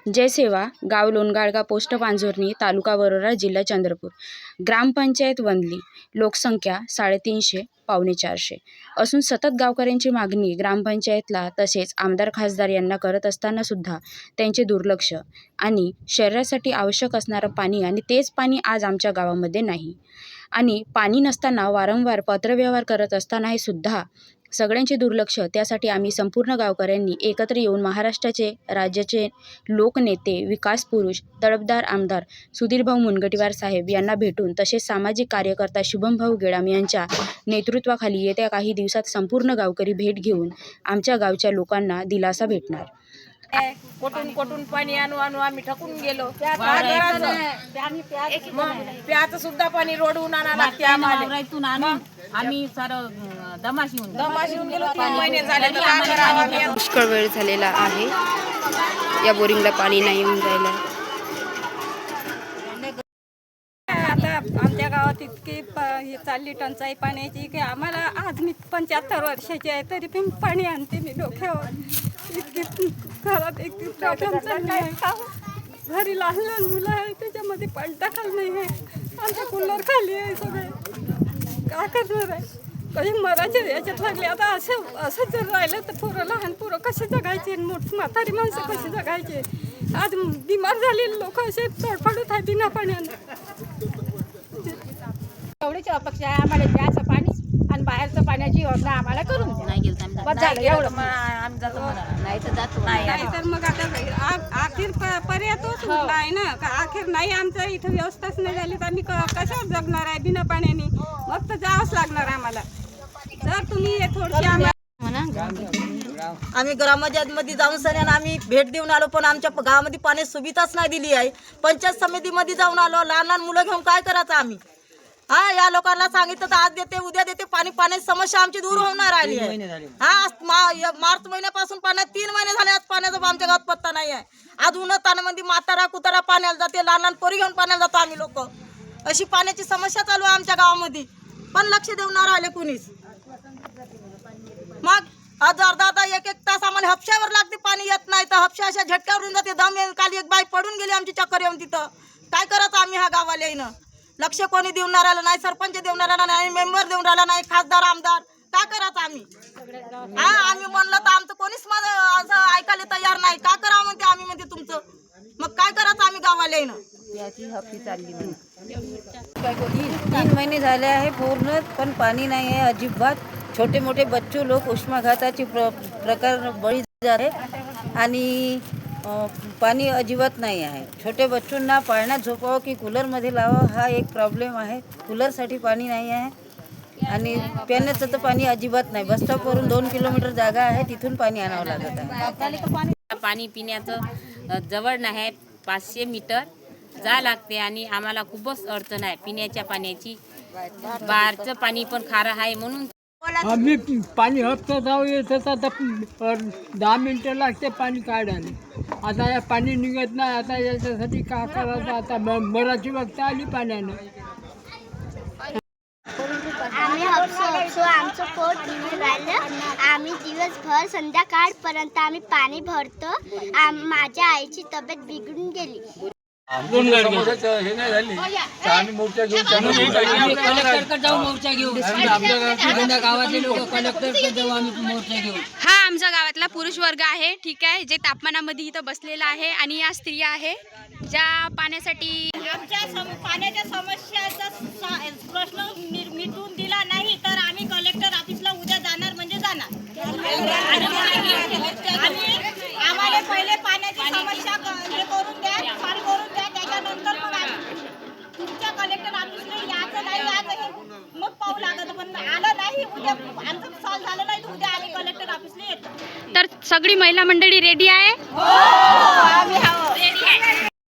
जय सेवा, गाव लोणगाळगा, पोस्ट पांझोर्णी, तालुका वरोरा, जिल्हा चंद्रपूर. ग्रामपंचायत वंदली. लोकसंख्या 350, पावणे 400 असून सतत गावकऱ्यांची मागणी ग्रामपंचायतला तसेच आमदार खासदार यांना करत असताना सुद्धा त्यांचे दुर्लक्ष आणि शरीरासाठी आवश्यक असणारं पाणी आणि तेच पाणी आज आमच्या गावामध्ये नाही. आणि पाणी नसताना वारंवार पत्रव्यवहार करत असताना हे सुद्धा सगळ्यांचे दुर्लक्ष. त्यासाठी आम्ही संपूर्ण गावकऱ्यांनी एकत्र येऊन महाराष्ट्राचे राज्याचे लोकनेते, विकास पुरुष, तडफदार आमदार सुधीरभाऊ मुनगंटीवार साहेब यांना भेटून तसेच सामाजिक कार्यकर्ता शुभमभाऊ गेडाम यांच्या नेतृत्वाखाली येत्या काही दिवसात संपूर्ण गावकरी भेट घेऊन आमच्या गावच्या लोकांना दिलासा भेटणार. कोटून पाणी आणू आम्ही ठकून गेलो. प्याचं सुद्धा पाणी रोडवून आणायला लागते आम्हाला. आम्ही सारं दमाशीहून गेलो. 3 महिने झाले तर काय करावं. पुष्कळ वेळ झालेला आहे. या बोरिंगला पाणी नाही येऊन राहिलं. आता आमच्या गावात इतकी हे चालली टंचाई पाण्याची की आम्हाला आज मी 75 वर्षाची आहे तरी पण पाणी आणते मी डोक्यावर. इतकी घरात इतकी प्रॉब्लेम चालली आहे. घरी लहान लहान मुलं आहे त्याच्यामध्ये पाणी टाकायला नाही आहे. आमच्या कूलर खाली आहे सगळे. काय करणार आहे. कधी मरायचे याच्यात लागले. आता असं जर राहिलं तर पोरं लहान पोरं कसे जगायचे, म्हातारी माणसं कसे जगायचे. आज बिमार झालेले लोक असे तडफडत आहे बिना पाण्यानं. एवढीच अपेक्षा आहे आम्हाला. प्याचं पाणी आणि बाहेरचं पाण्याची योजना आम्हाला करून द्या. नाही गेलं बस झालं एवढं. आम्ही जातो नाही तर जातो. नाही तर मग आता आखिर पर्याय तोच उरला आहे ना. आखिर नाही आमचं इथं व्यवस्थाच नाही झाली तर आम्ही कशावर जगणार आहे बिना पाण्याने. मग तर जावंच लागणार आम्हाला. जर तुम्ही थोडीशी आम्ही ग्रामपंचायत मध्ये जाऊन सगळ्यांना आम्ही भेट देऊन आलो पण आमच्या गावामध्ये पाणी सुविधाच नाही दिली आहे. पंचायत समितीमध्ये जाऊन आलो. लहान लहान मुलं घेऊन काय करायचं आम्ही. या लोकांना सांगितलं तर आज देते उद्या देते. पाण्याची समस्या आमची दूर होणार आली आहे. मार्च महिन्यापासून पाण्यात 3 महिने झाले. आज पाण्याचा आमच्या गावात पत्ता नाही आहे. आज उन्हातानामध्ये म्हातारा कुतारा पाण्याला जाते. लहान लहान पोरी घेऊन पाण्याला जातो आम्ही लोक. अशी पाण्याची समस्या चालू आहे आमच्या गावामध्ये पण लक्ष देऊन राहिले कुणीच. मग आज अर्धा 1-1 तास आम्हाला हपशावर लागते. पाणी येत नाही तर हपशा अशा झटक्यावरून जाते. दम येऊन काल एक बाई पडून गेली आमची चक्कर येऊन तिथं. काय करायचं आम्ही ह्या गावाला येणं. लक्ष कोणी देऊन राहिलं नाही. सरपंच देऊन राहिला नाही. मेंबर देऊन राहिला नाही. खासदार आमदार काय करायचं आम्ही. आम्ही म्हणलं तर आमचं कोणीच असं ऐकायला तयार नाही. का करावं म्हणते आम्ही म्हणते तुमचं. मग काय करायचं आम्ही गावाला येणं. याची हप्ती चालली 3 महिने झाले आहे पूर्ण पण पाणी नाही आहे अजिबात. छोटे मोठे बच्चू लोक उष्माघाताचे प्रकार बळी झाले आणि पाणी अजिबात नाही आहे. छोटे बच्चूंना पाळण्यात झोपावं की कूलरमध्ये लावावं हा एक प्रॉब्लेम आहे. कूलरसाठी पाणी नाही आहे आणि पिण्याचं तर पाणी अजिबात नाही. बसस्टॉपवरून 2 किलोमीटर जागा आहे तिथून पाणी आणावं लागत आहे. पाणी पिण्याचं जवळ नाही. 500 मीटर जा लागते आणि आम्हाला खूपच अडचण आहे पिण्याच्या पाण्याची. बाहेरचं पाणी पण खारं आहे म्हणून आम्ही पाणी हप्ता जाऊ येत आता 10 मिनिटं लागते पाणी काढायला. आता या पाणी निघत नाही. आता याच्यासाठी काय करायचं. आता मराठी वक्त आली पाण्यानं. आम्ही हपसो आमचं पोट घेऊन राहिलं. आम्ही दिवसभर संध्याकाळपर्यंत आम्ही पाणी भरतो. माझ्या आईची तब्येत बिघडून गेली. हे नाही झाली तर आम्ही मोर्चा घेऊन कलेक्टरकडे जाऊ. मोर्चा घेऊन आपल्या गावातले लोक कलेक्टरकडे जाऊ. आम्ही मोर्चा घेऊ. हा आमच्या गावातला पुरुष वर्ग आहे. ठीक आहे. जे तापमानामध्ये इथं बसलेला आहे आणि या स्त्रिया आहे ज्या पाण्यासाठी आमच्या पाण्याच्या समस्याचा प्रश्न मिटून दिला नाही तर आम्ही कलेक्टर ऑफिसला उद्या जाणार म्हणजे जाणार. आणि आम्हाला पहिले पाण्याची समस्या हे करून द्या, सॉल्व करून द्या. त्याच्यानंतर मग तुमच्या कलेक्टर ऑफिसला यायचं नाही यायचं मग पाहू लागत. पण आलं नाही उद्या आमचं सॉल्व झालं नाही तर उद्या आम्ही कलेक्टर ऑफिसला येतो. तर सगळी महिला मंडळी रेडी आहे. आम्ही रेडी आहे.